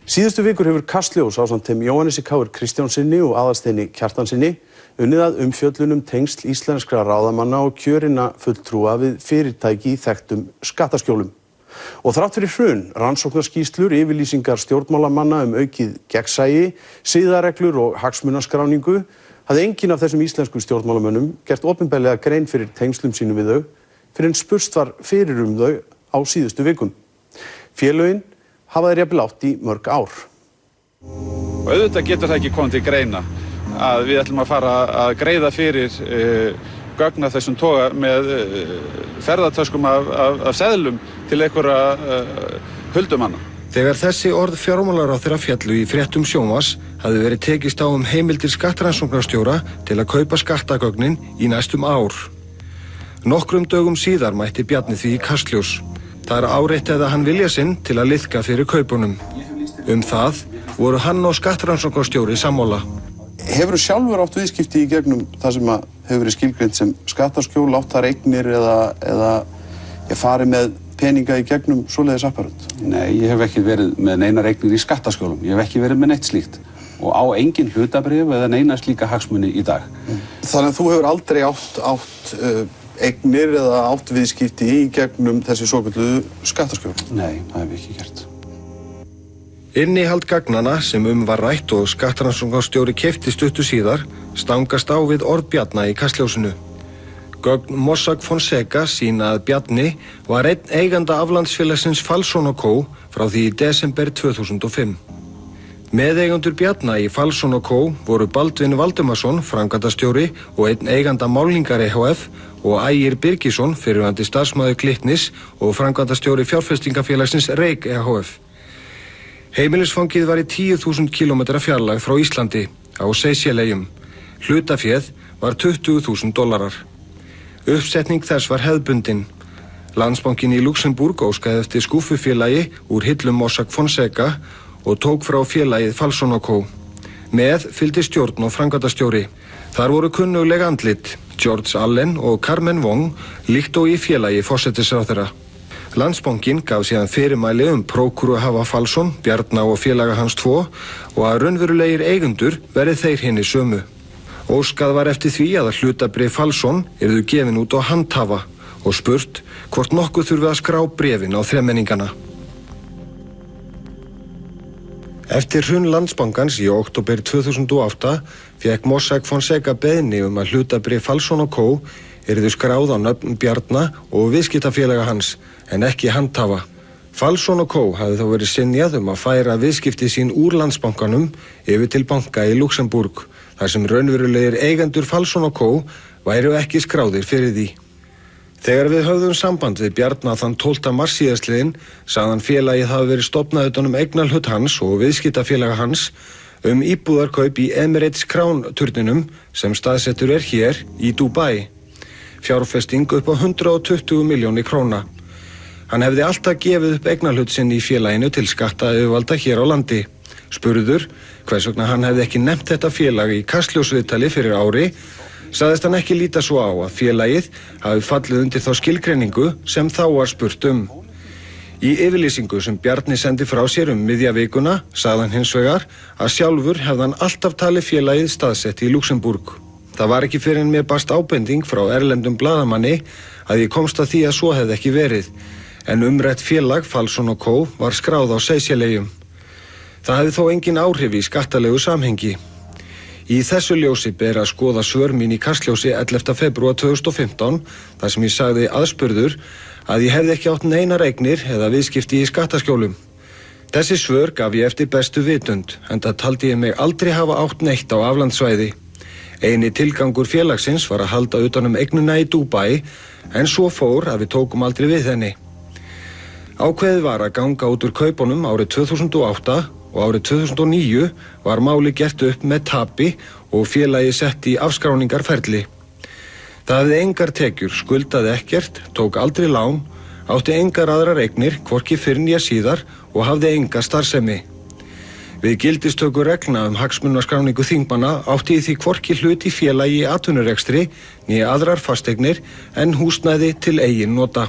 Síðustu vikur hefur Kastljós ásamt þeim Jóhannesi Kristjánsinni og Aðalsteini Kjartansinni unnið að umfjöllun tengsl íslenskra ráðamanna og kjörinna fulltrúa við fyrirtæki í þekktum skattaskjólum. Og þrátt fyrir hrun, rannsóknarskýrslur, yfirlýsingar stjórnmálamanna aukið gegnsæi, siðareglur og hagsmunaskráningu, hafði enginn af þessum íslensku stjórnmálamönnum gert opinberlega grein fyrir tengslum sínum við þau, fyrir en spurst var fyrir þau á síðustu vikum. Félögin hafa þeir jafnvel átt í mörg ár. Og auðvitað getur það ekki komið til greina að við ætlum að fara að greiða fyrir gögn af þessum toga með ferðatöskum af seðlum til einhverja huldumanna. Þegar þessi orð fjármálaráðherra féllu í fréttum sjónvarps hafði verið tekist á heimildir skattrannsóknarstjóra til að kaupa skattagögnin í næstum ár. Nokkrum dögum síðar mætti Bjarni því í Kastljós. Það áréttaði hann vilja sinn til að liðka fyrir kaupunum. Það voru hann og skattrannsóknarstjóri sammála. Hefurðu sjálfur átt viðskipti í gegnum það sem hefur verið skilgreint sem skattaskjól, átt þar eignir eða farið með peninga í gegnum svoleiðis apparönd? Nei, ég hef ekki verið með neinar eignir í skattaskjólum. Ég hef ekki verið með neitt slíkt. Og á engin hlutabréf eða neina slíka hagsmuni í dag. Þannig að þú hefur aldrei átt eignir eða átt viðskipti í gegnum þessi svokölluðu skattaskjól? Nei, það hef ég ekki gert. Innihald gagnanna sem var rætt og skattrannsóknarstjóri keypti stuttu síðar stangast á við orð Bjarna í Kastljósinu. Gögn Mossack Fonseca sýna að Bjarni var einn eiganda aflandsfélagsins Falsson & Co. frá því í desember 2005. Meðeigendur Bjarna í Falsson & Co. voru Baldvin Valdimarsson, framkvæmdastjóri og einn eiganda Málningar EHF og Ægir Birgisson, fyrrverandi starfsmaður Glitnis og framkvæmdastjóri fjárfestingafélagsins Reik EHF. Heimilisfangið var í 10.000 km fjarlægð frá Íslandi á Seychelleyjum. Hlutaféð var $20.000. Uppsetning þess var hefðbundin. Landsbankinn í Luxemburg óskaði eftir skúffufélagi úr hillum Mossack Fonseca og tók frá félagið Falsson & Co. Með fylgdi stjórn og framkvæmdastjóri. Þar voru kunnugleg andlit, George Allen og Carmen Wong, líkt og í félagi forsætisráðherra. Landsbankinn gaf síðan fyrirmæli prókúruhafa Falsson, Bjarna og félaga hans 2 og að raunverulegir eigendur verði þeir hinni sömu. Óskað var eftir því að hlutabréf Falsson yrðu gefin út á handhafa og spurt hvort nokkuð þurfi að skrá bréfin á þremenningana. Eftir hrun Landsbankans í október 2008 fékk Mossack Fonseca beiðni að hlutabréf Falsson & Co. yrðu skráð á nöfn Bjarna og viðskiptafélaga hans, en ekki handhafa. Falsson & Co. hafði þá verið synjað að færa viðskipti sín úr Landsbankanum yfir til banka í Luxemburg, þar sem raunverulegir eigendur Falsson & Co. væru ekki skráðir fyrir því. Þegar við höfðum samband við Bjarna þann 12. mars síðastliðinn, sagðan félagið hafi verið stofnað utan eignarhlut hans og viðskiptafélaga hans íbúðarkaup í Emirates Crown turninum sem staðsettur hér í Dubai. Fjárfesting upp á 120 milljónir króna. Hann hefði alltaf gefið upp eignarhlut sinn í félaginu til skattayfirvalda hér á landi. Spurður hvers vegna hann hefði ekki nefnt þetta félag í Kastljósviðtali fyrir ári, sagðist hann ekki líta svo á að félagið hafi fallið undir þá skilgreiningu sem þá var spurt Í yfirlýsingu sem Bjarni sendi frá sér miðja vikuna sagði hann hins vegar að sjálfur hefði hann alltaf talið félagið staðsett í Luxemburg. Það var ekki fyrr en mér barst ábending frá erlendum blaðamanni að ég komst að því að svo hefði ekki verið, en umrætt félag Falsson & Co. var skráð á Seychelleyjum. Það hefði þó engin áhrif í skattalegu samhengi. Í þessu ljósi ber að skoða svör mín í Kastljósi 11. febrúar 2015 þar sem ég sagði aðspurður að ég hefði ekki átt neinar eignir eða viðskipti í skattaskjólum. Þessi svör gaf ég eftir bestu vitund, enda taldi ég mig aldrei hafa átt neitt á aflandssvæði. Eini tilgangur félagsins var að halda utan eignina í Dubai, en svo fór að við tókum aldrei við henni. Ákveðið var að ganga út úr kaupunum árið 2008 og árið 2009 var máli gert upp með tapi og félagið sett í afskráningarferli. Það hafði engar tekjur, skuldaði ekkert, tók aldrei lán, átti engar aðrar eignir, hvorki fyrr né síðar og hafði enga starfsemi. Við gildistöku reglna hagsmunaskráningu þingmanna átti í því hvorki hlut í félagi í atvinnurekstri né aðrar fasteignir en húsnæði til eigin nota.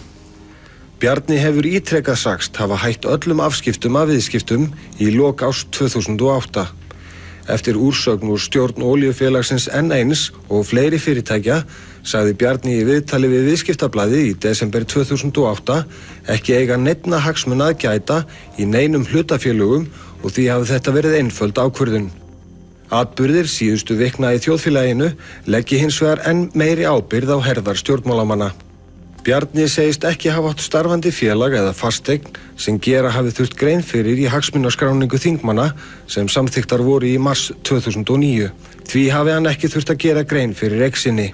Bjarni hefur ítrekað sagst hafa hætt öllum afskiptum af viðskiptum í lok árs 2008. Eftir úrsögn úr stjórn olíufélagsins N1 og fleiri fyrirtækja sagði Bjarni í viðtali við Viðskiptablaðið í desember 2008 ekki eiga neinna hagsmuna að gæta í neinum hlutafélögum og því hafi þetta verið einföld ákvörðun. Atburðir síðustu vikna í þjóðfélaginu leggi hins vegar enn meiri ábyrgð á herðar stjórnmálamanna. Bjarni segist ekki hafa átt starfandi félag eða fasteign sem gera hafi þurft grein fyrir í hagsmunaskráningu þingmanna sem samþykktar voru í mars 2009. Því hafi hann ekki þurft að gera grein fyrir eign sinni.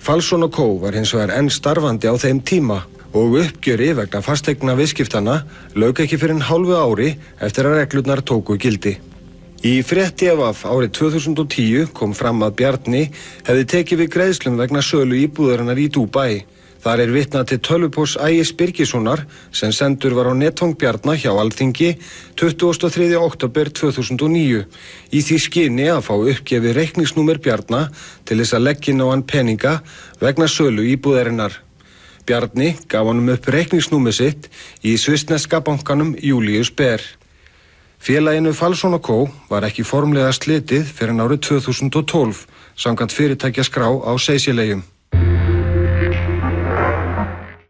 Falsson & Co. var hins vegar enn starfandi á þeim tíma og uppgjöri vegna fasteigna viðskiptanna lauk ekki fyrir hálfu ári eftir að reglurnar tóku gildi. Í frétt TVF árið 2010 kom fram að Bjarni hefði tekið við greiðslum vegna sölu íbúðarinnar í Dubai. Þar er vitnað til tölvupósts Ægis Birgissonar sem sendur var á netfang Bjarna hjá Alþingi 23. október 2009 í því skyni að fá uppgefið reikningsnúmer Bjarna til þess að leggja inn á hann peninga vegna sölu íbúðarinnar. Bjarni gaf honum upp reikningsnúmer sitt í svissneska bankanum Julius Baer. Félaginu Falsson & Co. var ekki formlega slitið fyrir árið 2012 samkvæmt fyrirtækjaskrá á Seyðisfirði.